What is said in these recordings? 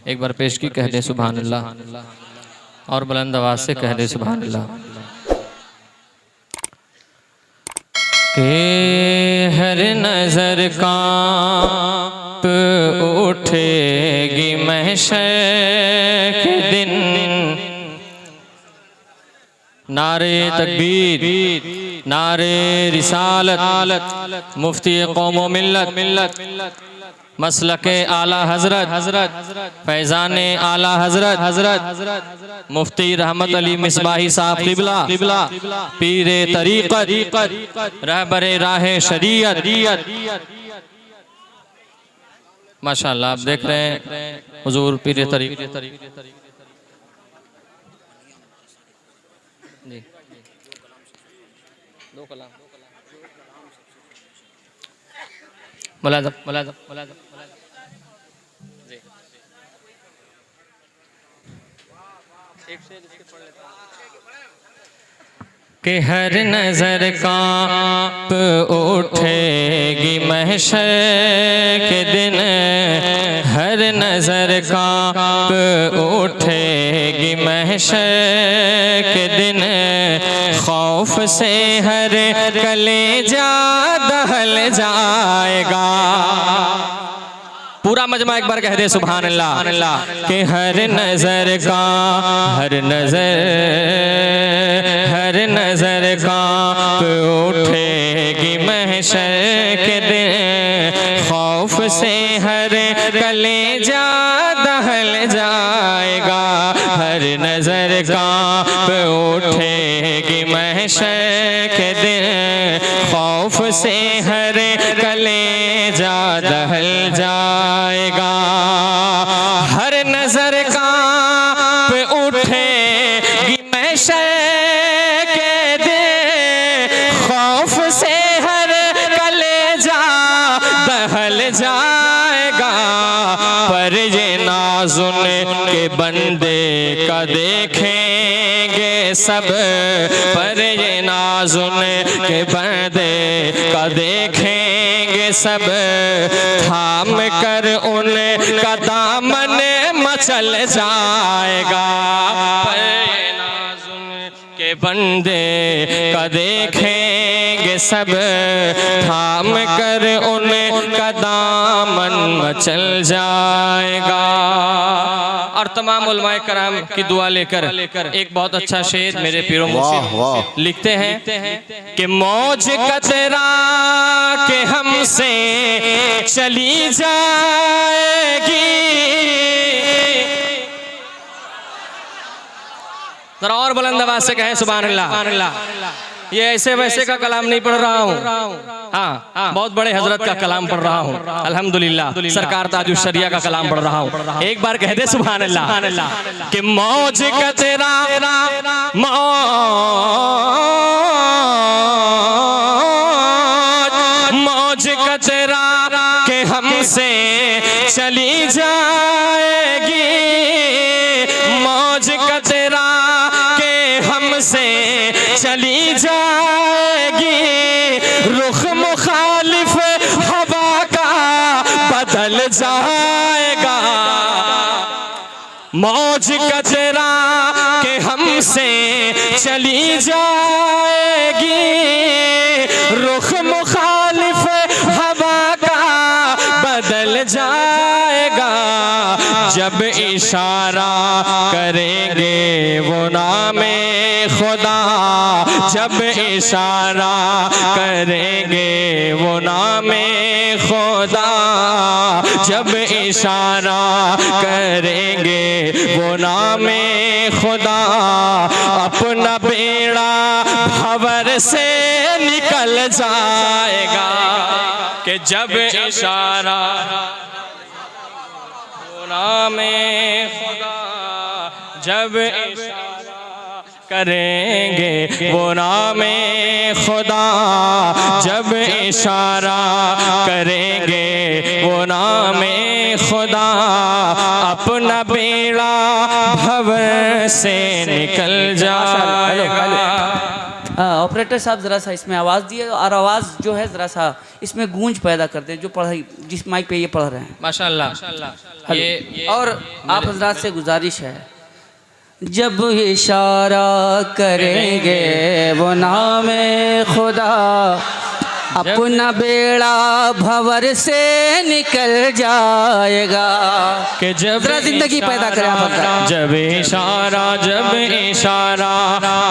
एक बार पेश की, कह दे सुभान अल्लाह, और बुलंद आवाज से कह दे सुभान अल्लाह। के हर नजर कांप उठेगी महशर के दिन, नारे तकबीर, नारे रिसालत, मुफ्ती कौम मिल्लत, मसलके आला हजरत, फैजाने आला हजरत, मुफ्ती रहमत अली मिसबाही साहब क़िबला, पीरे तरीक़त, रहबरे राहे शरीयत। माशाअल्लाह आप देख रहे हैं हुजूर पीरे तरीक़त जी, दो कलाम मुलाज़म जी, एक शेर इसके पढ़ लेता हूं कि हर नजर कांप उठेगी महशर के दिन, हर नजर कांप उठेगी महशर के दिन, खौफ से हर कलेजा दहल जाएगा। पूरा मजमा एक बार कह दे सुभान अल्लाह। कि हर नजर कांप उठेगी महशर के दिन, खौफ से हर कलेजा दहल जाएगा। हर नजर कांप उठेगी महशर के दिन, खौफ से हर कलेजा दहल जाएगा। हर नजर कांप उठेगी महशर के दिन, खौफ से हर कलेजा दहल जाएगा। पर ये नाज़ुन के बंदे का देखेंगे सब, पर ये नाज़ुन के बंदे का देखेंगे सब, थाम कर उनका दामन मचल जाएगा। पर ये नाज़ुन के बंदे का देखेंगे सब, थाम कर उनका दामन मचल जाएगा। और तमाम उलमाए कराम की दुआ लेकर एक बहुत अच्छा शेर मेरे पीरों मुर्शिद लिखते हैं कि मौज कतरा के हमसे चली जाएगी। जरा और बुलंद आवाज से कहें सुभान अल्लाह। ये ऐसे वैसे का कलाम नहीं पढ़ रहा हूँ, हाँ बहुत बड़े हजरत का कलाम पढ़ रहा हूँ अल्हम्दुलिल्लाह, सरकार ताजुल शरिया का कलाम पढ़ रहा हूँ। एक बार कह दे सुभान अल्लाह। कि मौज का तेरा मौज का तेरा के हमसे चली जाएगी। मौज का तेरा के हमसे चली जाएगी। रुख मुखालिफ हवा का बदल जाएगा। मौज कचरा के हमसे चली जाएगी। रुख मुखालिफ हवा का बदल जाएगा। जब इशारा करेंगे वो नामे खुदा, जब इशारा करेंगे वो नामे खुदा, जब इशारा करेंगे वो नामे खुदा, अपना बेड़ा भंवर से निकल जाएगा। कि जब इशारा वो नामे खुदा, जब इशारा करेंगे वो नामे खुदा, जब इशारा करेंगे वो नामे खुदा, अपना बेड़ा भंवर से निकल जाएगा। ऑपरेटर साहब ज़रा सा इसमें आवाज़ दिए और आवाज़ जो है ज़रा सा इसमें गूंज पैदा कर दे, जो पढ़ाई जिस माइक पे ये पढ़ रहे हैं। माशाल्लाह। ये और आप हजरात से गुजारिश है, जब इशारा करेंगे वो नामे खुदा, अपना बेड़ा भंवर से निकल जाएगा। कि जब जिंदगी पैदा करे आप, जब इशारा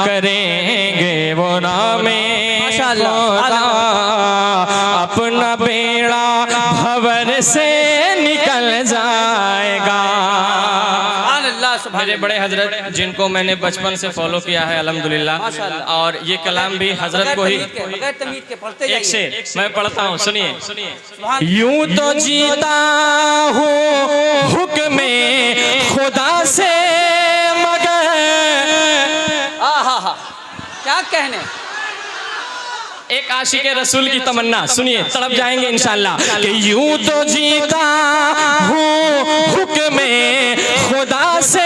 करेंगे वो नामे खुदा, अपना बेड़ा भंवर से निकल जाएगा। मेरे बड़े हजरत जिनको मैंने बचपन से फॉलो किया है अल्हम्दुलिल्लाह, और ये कलाम भी हजरत को ही एक से मैं पढ़ता हूँ, सुनिए। यूं तो जीता हूँ हुक्म खुदा से मगर, क्या कहने, एक आशिक रसूल की तमन्ना सुनिए, तड़प जाएंगे इंशाअल्लाह। कि यूं तो जीता हूँ हुक्म खुदा से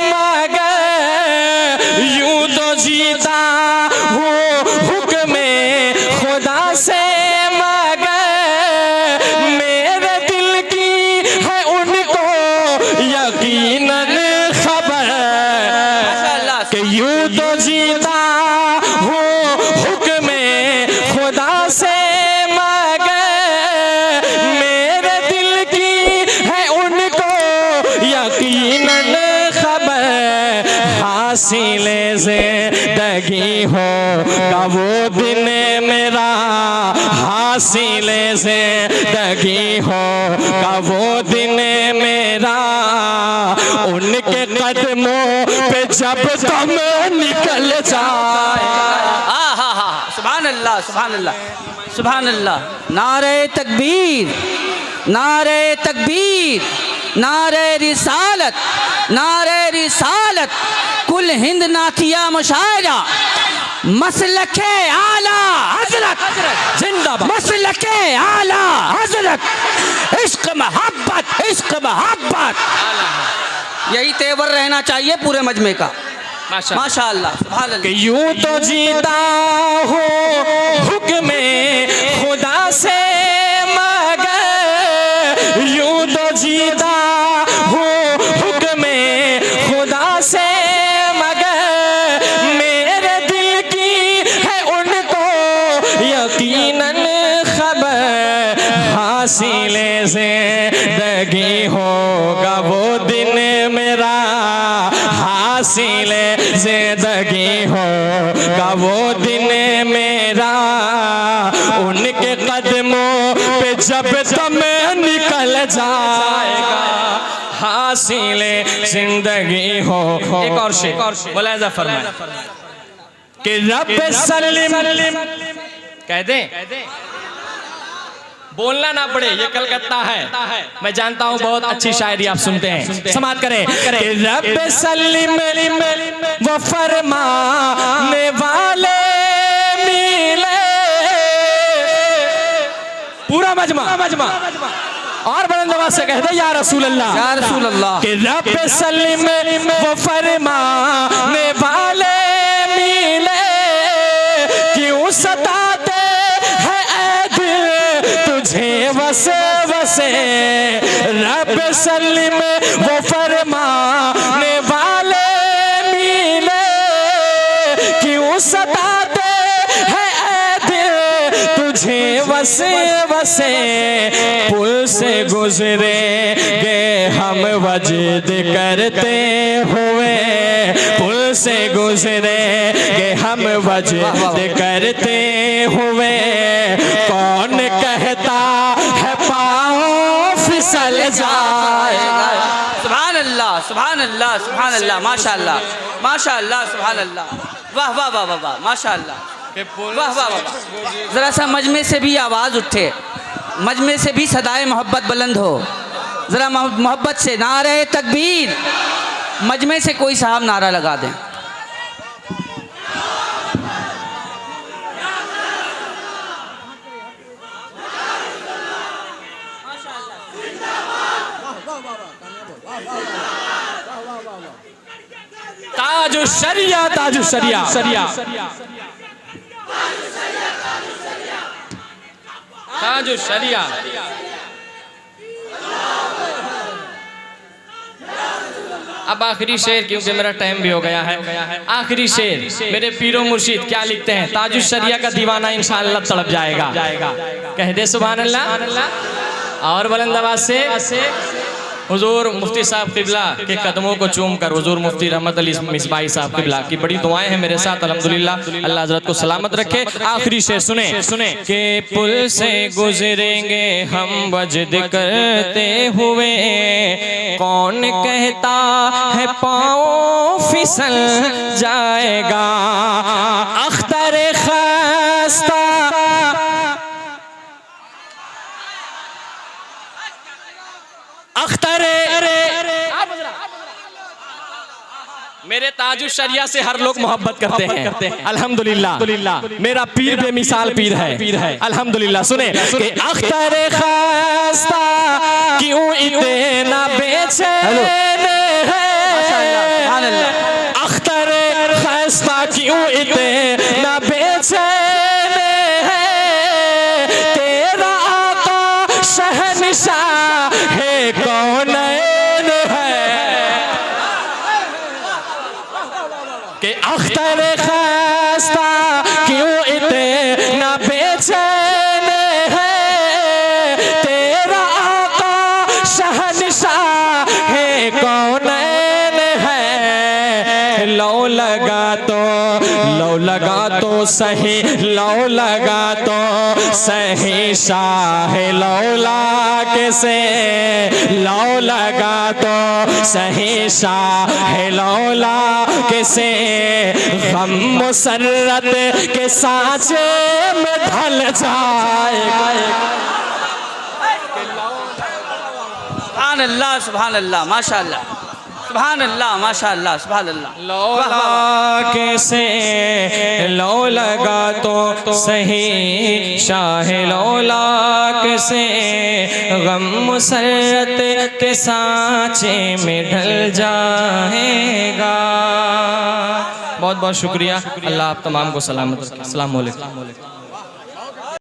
मगर, यूं तो जीता हूँ हुक्म खुदा से मगर, मेरे दिल की है उनको यकीनन खबर कि यूं तो जीता हूँ हुक्म खुदा से मगर, मेरे दिल की है उनको यकीनन खबर। हासिल ज़िंदगी होगा वो दिन मेरा, हासिल ज़िंदगी होगा वो दिन मेरा, उनके कदमों पे जब दम निकल जाए। सुभान अल्लाह, सुभान अल्लाह, सुभान अल्लाह। नारे तकबीर, नारे तकबीर, नारे रिसालत, नारे रिसालत, कुल हिंद नाथिया मुशायरा, मसलके आला हजरत जिंदाबाद, मसलके आला हजरत, इश्क मोहब्बत, इश्क मोहब्बत, यही तेवर रहना चाहिए पूरे मजमे का। माशाअल्लाह, सुभान अल्लाह। यूं तो जीता हूँ हुक्म खुदा से मगर, यूं तो जीता हूँ हुक्म खुदा से मगर, मेरे दिल की है उनको यकीनन खबर। हासिल ज़िंदगी होगा वो दिन मेरा, हासिल ज़िंदगी होगा वो दिन मेरा, उनके कदमों पे जब दम निकल जाएगा। हासिल ज़िंदगी हो। एक और शेर मुलाहिज़ा फरमाएं कि रब सल्लिम, कह दें बोलना ना पड़े, ये कलकत्ता है, मैं जानता हूँ बहुत अच्छी शायरी आप सुनते हैं, समात करें। रब सल्लिम वो फरमाने वाले मिले, पूरा मजमा और बुलंद आवाज से कह दे या रसूल अल्लाह, या रसूल अल्लाह। कि रब सल्लिम वो फरमाने वाले मिले, क्यों सताते हैं ऐ दिल तुझे वसे वसे। रब सल्लिम वो फरमाने वाले मिले, क्यों सताते हैं ऐ दिल तुझे वसे वसे। पुल से गुजरेंगे हम वजद करते हुए, पुल से गुजरेंगे हम वजद करते हुए, कौन कहता है पाँव फिसल जाएगा। सुभान अल्लाह, सुभान अल्लाह, सुभान अल्लाह, माशाअल्लाह, माशाअल्लाह, सुभान अल्लाह, वाह वाह वाह वाह वाह, माशाअल्लाह, वाह वाह वाह। ज़रा सा मजमे से भी आवाज़ उठे, मजमे से भी सदाए मोहब्बत बुलंद हो, ज़रा मोहब्बत से नारे तकबीर, मजमे से कोई साहब नारा लगा दें। ताजुश शरिया, ताजुश शरिया। ताजुश शरिया। अब आखिरी शेर, क्योंकि मेरा टाइम भी हो गया है, आखिरी शेर मेरे पीरो मुर्शिद क्या लिखते हैं। ताजुश शरिया का दीवाना इंशाअल्लाह तड़प जाएगा। कह दे सुभान अल्लाह। और बुलंद आवाज से हुजूर मुफ्ती साहब किबला के कदमों को चूम कर हुजूर मुफ्ती रहमत अली मिसबाही साहब किबला की बड़ी दुआएं हैं मेरे साथ, अल्हम्दुलिल्लाह। अल्लाह हजरत को सलामत रखे। आखिरी शेर सुने के पुल से गुजरेंगे हम वजद करते हुए, कौन कहता है पाँव फिसल जाएगा। अख्तर खस्ता अख्तर मेरे ताजुश शरिया से हर लोग मोहब्बत करते हैं अल्हम्दुलिल्लाह। मेरा पीर बेमिसाल पीर है अल्हम्दुलिल्लाह। सुने कि अख्तर खस्ता क्यों इतना बेचैन है, अख्तर खस्ता क्यों इतना बेचैन है, तेरा आका शहंशाह है कौनैन है। कि अख्तर खस्ता क्यों इतना बेचैन है, तेरा आका शहंशाह है कौनैन है। लो लगा तो सही, लो लगा तो सही शाह लौला के से, लो लगा तो सही शाह लौला के से, गम मुसर्रत के सांचे में ढल जाएगा। सुभान अल्लाह, सुभान अल्लाह, माशाअल्लाह, सुभान अल्लाह, माशाअल्लाह, सुभान अल्लाह। लौला कैसे लो लगा तो सही शाह लौला कैसे, गम मुसर्रत के सांचे में ढल जाएगा। बहुत बहुत शुक्रिया। अल्लाह आप तमाम को सलामत रखे। अस्सलाम वालेकुम।